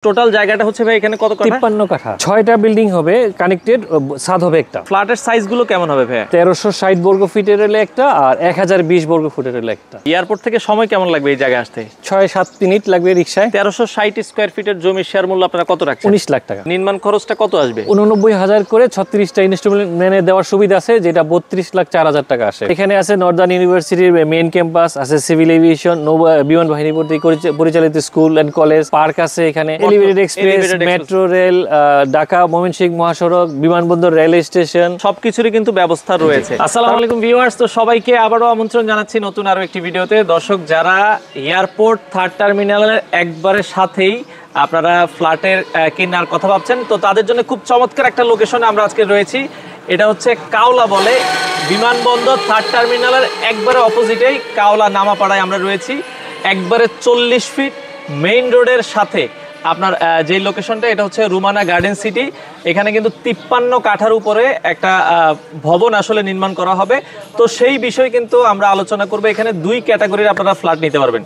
Total জায়গাটা হচ্ছে ভাই এখানে কত কাঠা? 53 কাঠা। 6টা বিল্ডিং হবে, কানেক্টেড, ছাদ হবে একটা। ফ্ল্যাটের সাইজগুলো কেমন হবে ভাই? 1360 বর্গ ফিটের হলে একটা আর 1020 বর্গ ফুটের হলে একটা। এয়ারপোর্ট থেকে সময় কেমন লাগবে এই জায়গায় আসতে? 6-7 মিনিট লাগবে রিকশায়। 1360 স্কয়ার ফিটের জমির শেয়ার মূল্য আপনারা কত রাখছেন? 19 লাখ টাকা। নির্মাণ খরচটা কত আসবে? 89,000 করে 36টা ইনস্টলমেন্টে দেওয়ার সুবিধা আছে, যেটা 32,04,000 টাকা আসে। এখানে আছে নর্দার্ন ইউনিভার্সিটির মেইন ক্যাম্পাস, আছে সিভিল এভিয়েশন, নৌ বিমান বাহিনী পরিচালিত স্কুল এন্ড কলেজ, পার্ক আছে এখানে, elevated express, metro rail, Dhaka Mymensingh মহাসড়ক, বিমানবন্দর, রেল স্টেশন, সবকিছুরই কিন্তু ব্যবস্থা রয়েছে। আসসালামু আলাইকুম ভিউয়ার্স, তো সবাইকে আবারও আমন্ত্রণ জানাচ্ছি নতুন আরো একটি ভিডিওতে। দর্শক, যারা এয়ারপোর্ট থার্ড টার্মিনালের একবারে সাথেই আপনারা ফ্ল্যাটের কেনার কথা ভাবছেন, তো তাদের জন্য খুব চমৎকার একটা লোকেশনে আমরা আজকে রয়েছি। এটা হচ্ছে কাওলা বলে, বিমানবন্দর থার্ড টার্মিনালের একবারে অপোজিটেই কাওলা নামাপাড়ায় আমরা রয়েছি। একবারে 40 ফিট মেইন রোডের সাথে আপনার যে লোকেশনটা, এটা হচ্ছে রুমানা গার্ডেন সিটি। এখানে কিন্তু 53 কাঠার উপরে একটা ভবন আসলে নির্মাণ করা হবে। তো সেই বিষয়ে কিন্তু আমরা আলোচনা করবো। এখানে দুই ক্যাটাগরির আপনারা ফ্ল্যাট নিতে পারবেন,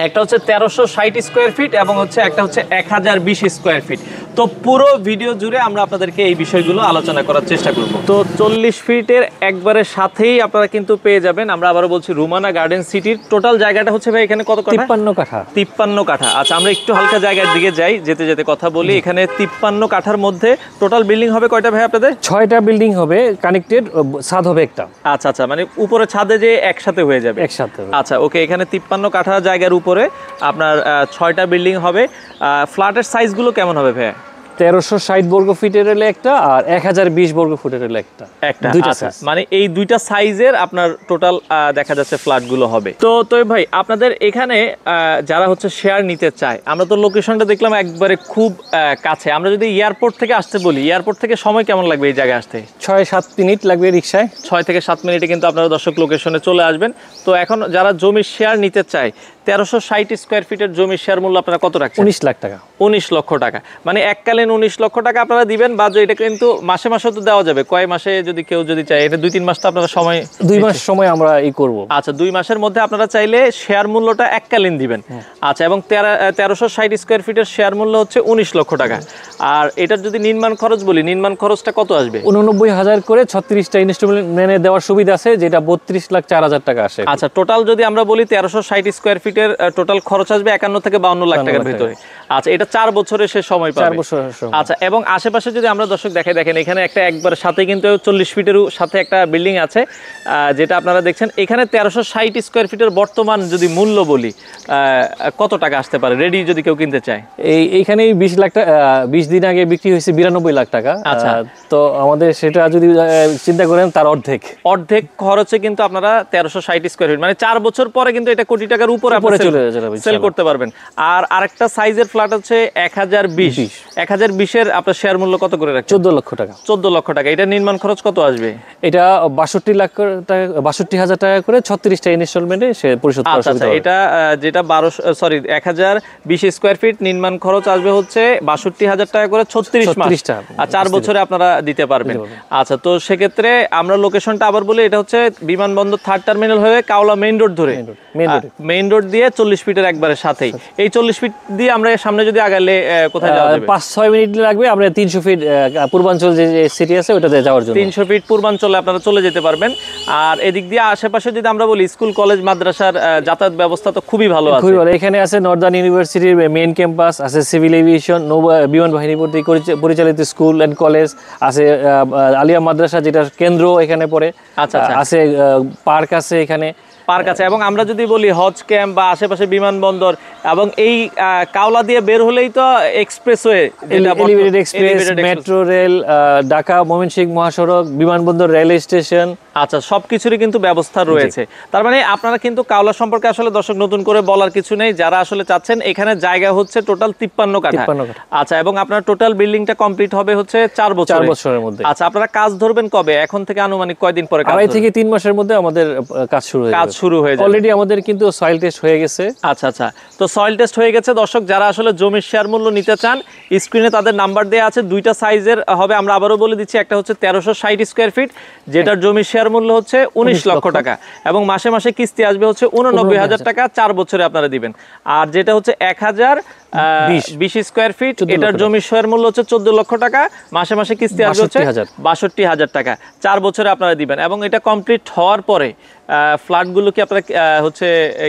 একটা হচ্ছে 1360 স্কোয়ার ফিট এবং একটা হচ্ছে 1020 স্কোয়ার ফিট। তো পুরো ভিডিও জুড়ে আমরা আপনাদেরকে এই বিষয়গুলো আলোচনা করার চেষ্টা করব। তো 40 ফিটের একবারে সাথেই আপনারা কিন্তু পেয়ে যাবেন, আমরা আবারও বলছি, রুমানা গার্ডেন সিটির টোটাল জায়গাটা হচ্ছে ভাই এখানে কত কাঠা? 53 কাঠা। 53 কাঠা। আচ্ছা, আমরা একটু হালকা জায়গার দিকে যাই, যেতে যেতে কথা বলি। এখানে 53 কাঠার মধ্যে টোটাল বিল্ডিং হবে কয়টা ভাই আপনাদের? 6টা বিল্ডিং হবে, কানেক্টেড, ছাদ হবে একটা। আচ্ছা আচ্ছা, মানে উপরে ছাদে যে একসাথে হয়ে যাবে? একসাথে। আচ্ছা, ওকে। এখানে 53 কাঠা জায়গার উপরে আপনার 6টা বিল্ডিং হবে। ফ্ল্যাটের সাইজগুলো কেমন হবে ভাই? 1360 বর্গ ফিটের হলে একটা আর 1020 বর্গ ফুটের হলে একটা। দুইটা সাইজ, মানে এই দুইটা সাইজের আপনার টোটাল দেখা যাচ্ছে ফ্ল্যাটগুলো হবে। তো ভাই, আপনাদের এখানে যারা হচ্ছে শেয়ার নিতে চায়, আমরা তো লোকেশনটা দেখলাম একবারে খুব কাছে। আমরা যদি এয়ারপোর্ট থেকে আসতে বলি, এয়ারপোর্ট থেকে সময় কেমন লাগবে এই জায়গায় আসতে? 6-7 মিনিট লাগবে রিকশায়। 6 থেকে 7 মিনিটে কিন্তু আপনারা দর্শক লোকেশনে চলে আসবেন। তো এখন যারা জমির শেয়ার নিতে চায়, 1360 স্কোয়ার ফিটের জমির শেয়ার মূল্য আপনারা কত রাখছেন? 19 লাখ টাকা। 19 লক্ষ টাকা, মানে এককালীন 19 লক্ষ টাকা আপনারা দিবেন। বা এটা কিন্তু মাসে মাসে তো দেওয়া যাবে, কয় মাসে যদি কেউ চায়, এটা 2-3 মাস তো আপনারা সময়, 2 মাস সময় আমরা করব। আচ্ছা, 2 মাসের মধ্যে আপনারা চাইলে শেয়ার মূল্যটা এককালীন দিবেন। আচ্ছা, এবং 1360 স্কোয়ার ফিটের শেয়ার মূল্য হচ্ছে 19 লক্ষ টাকা। আর এটার যদি নির্মাণ খরচ বলি, নির্মাণ খরচটা কত আসবে? 89,000 করে 36টা ইনস্টলমেন্টে দেওয়ার সুবিধা আছে, যেটা 32,04,000 টাকা আসে। আচ্ছা, টোটাল যদি আমরা বলি 1360 স্কোয়ার ফিটের টোটাল খরচ আসবে 51 থেকে 52 লাখ টাকার ভিতরে। আচ্ছা, এটা 4 বছরের সে সময় পাবে। 4 বছর। আচ্ছা, এবং আশেপাশে যদি আমরা দর্শক দেখেন, এখানে একটা একবার সাথে কিন্তু 40 ফিটের সাথে একটা বিল্ডিং আছে, যেটা আপনারা দেখছেন। এখানে 1360 স্কোয়ার ফিটের বর্তমান যদি মূল্য বলি, কত টাকা আসতে পারে রেডি যদি কেউ কিনতে চায়? এইখানে 20 লাখ টাকা, 20 দিন আগে বিক্রি হয়েছে 92 লাখ টাকা। আচ্ছা, তো আমাদের সেটা যদি চিন্তা করেন, তার অর্ধেক খরচে কিন্তু আপনারা 1360 স্কোয়ার ফিট, মানে 4 বছর পরে কিন্তু এটা কোটি টাকার উপরে চলে যাবে, সেল করতে পারবেন। আর আরেকটা সাইজের ফ্ল্যাট হচ্ছে 1020 এর আপনার শেয়ার মূল্য কত করে রাখছেন? 14 লক্ষ টাকা। 14 লক্ষ টাকা। এটা নির্মাণ খরচ কত আসবে? এটা 62,000 টাকা করে 36টা ইনস্টলমেন্টে সে পরিশোধ করা হবে। আচ্ছা, এটা যেটা 1020 স্কোয়ার ফিট, নির্মাণ খরচ আসবে হচ্ছে 62,000 টাকা করে 36 মাস, আর 4 বছরে আপনারা দিতে পারবেন। আচ্ছা, তো সেক্ষেত্রে আমরা লোকেশনটা আবার বলি, এটা হচ্ছে বিমানবন্দর থার্ড টার্মিনাল হয়ে কাওলা মেইন রোড ধরে, মেইন রোড দিয়ে 40 ফিটের একবারে সাথেই। এই 40 ফিট দিয়ে আমরা সামনে যদি আগালে কোথায় যাওয়া যাবে? 5-6 মিনিট লাগবে। আমরা 300 ফিট পূর্বাঞ্চল যে সিটি আছে ওটাতে যাওয়ার জন্য 300 ফিট পূর্বাঞ্চলে আপনারা চলে যেতে পারবেন। আর এদিক দিয়ে আশেপাশে যদি আমরা বলি, স্কুল কলেজ মাদ্রাসার যাতায়াত ব্যবস্থা তো খুবই ভালো আছে। এখানে আছে নর্দার্ন ইউনিভার্সিটির মেইন ক্যাম্পাস, আছে সিভিল এভিয়েশন, নৌ বিমান বাহিনী পরিচালিত স্কুল এন্ড কলেজ, আছে আলিয়া মাদ্রাসা যেটা কেন্দ্র এখানে পড়ে। আচ্ছা, আছে পার্ক আছে এখানে, পার্ক আছে। এবং আমরা যদি বলি হজ ক্যাম্প বা আশেপাশে বিমানবন্দর, এবং এই কাওলা দিয়ে বের হলেই তো expressway, elevated express, metro rail, Dhaka Mymensingh মহাসড়ক, বিমানবন্দর, রেল স্টেশন। আচ্ছা, সবকিছুরই কিন্তু ব্যবস্থা রয়েছে। তার মানে আপনারা কিন্তু কাওলা সম্পর্কে আসলে দর্শক নতুন করে বলার কিছু নেই। যারা আসলে চাচ্ছেন, এখানে জায়গা হচ্ছে টোটাল 53 কাঠা। আচ্ছা, এবং আপনার টোটাল বিল্ডিংটা কমপ্লিট হবে হচ্ছে 4 বছরের মধ্যে। আচ্ছা, আপনারা কাজ ধরবেন কবে? এখন থেকে আনুমানিক কয়দিন পরে? 2 থেকে 3 মাসের মধ্যে আমাদের কাজ শুরু হয়ে যাবে। অলরেডি আমাদের কিন্তু সয়েল টেস্ট হয়ে গেছে। আচ্ছা, তো সয়েল টেস্ট হয়ে গেছে। দর্শক, যারা আসলে জমির শেয়ার মূল্য নিতে চান, স্ক্রিনে তাদের নাম্বার দেওয়া আছে। দুইটা সাইজের হবে, আমরা আবারও বলে দিচ্ছি। একটা হচ্ছে 1360 স্কোয়ার ফিট, যেটার জমির শেয়ার শেয়ার মূল্য হচ্ছে 19 লক্ষ টাকা এবং মাসে মাসে কিস্তি আসবে হচ্ছে 89,000 টাকা, 4 বছরে আপনারা দিবেন। আর যেটা হচ্ছে 1020 স্কয়ার ফিট, এটার জমির শেয়ার মূল্য হচ্ছে 14 লক্ষ টাকা, মাসে মাসে কিস্তি আসবে হচ্ছে 62,000 টাকা, 4 বছরে আপনারা দিবেন। এবং এটা কমপ্লিট হওয়ার পরে ফ্ল্যাটগুলোকে আপনারা হচ্ছে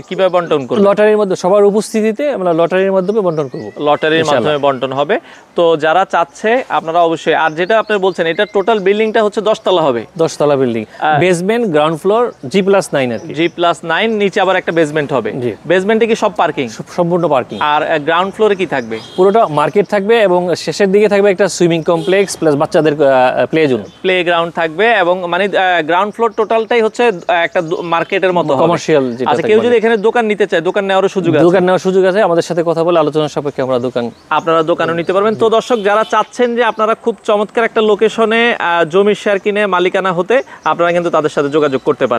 কিভাবে বন্টন করবেন? লটারির মধ্যে সবার উপস্থিতিতে আমরা লটারির মাধ্যমে বন্টন করব। লটারির মাধ্যমে বন্টন হবে। তো যারা চাচ্ছে আপনারা অবশ্যই, আর যেটা আপনি বলছেন এটা টোটাল বিল্ডিংটা হচ্ছে 10 তলা হবে, 10 তলা building, basement, ground floor, G+9 আর কি। G+9, নিচে আবার একটা বেসমেন্ট হবে। বেসমেন্টে কি সব পার্কিং? সম্পূর্ণ পার্কিং। আর গ্রাউন্ড ফ্লোরে কি থাকবে? পুরোটা মার্কেট থাকবে এবং শেষের দিকে থাকবে একটা সুইমিং কমপ্লেক্স প্লাস বাচ্চাদের প্লে জোন, প্লে গ্রাউন্ড থাকবে। এবং মানে গ্রাউন্ড ফ্লোর টোটালটাই হচ্ছে একটা মার্কেটের মতো হবে, কমার্শিয়াল। আচ্ছা, কেউ যদি এখানে দোকান নিতে চায়, দোকান নেওয়ার সুযোগ আছে? দোকান নেওয়ার সুযোগ আছে, আমাদের সাথে কথা বলে আলোচনা সাপেক্ষে আমরা আপনারা দোকানও নিতে পারবেন। তো দর্শক, যারা চাচ্ছেন যে আপনারা খুব চমৎকার একটা লোকেশনে জমির শেয়ার কিনে মালিকানা হতে, আপনারা কিন্তু তাদের সাথে যোগাযোগ করতে পারেন।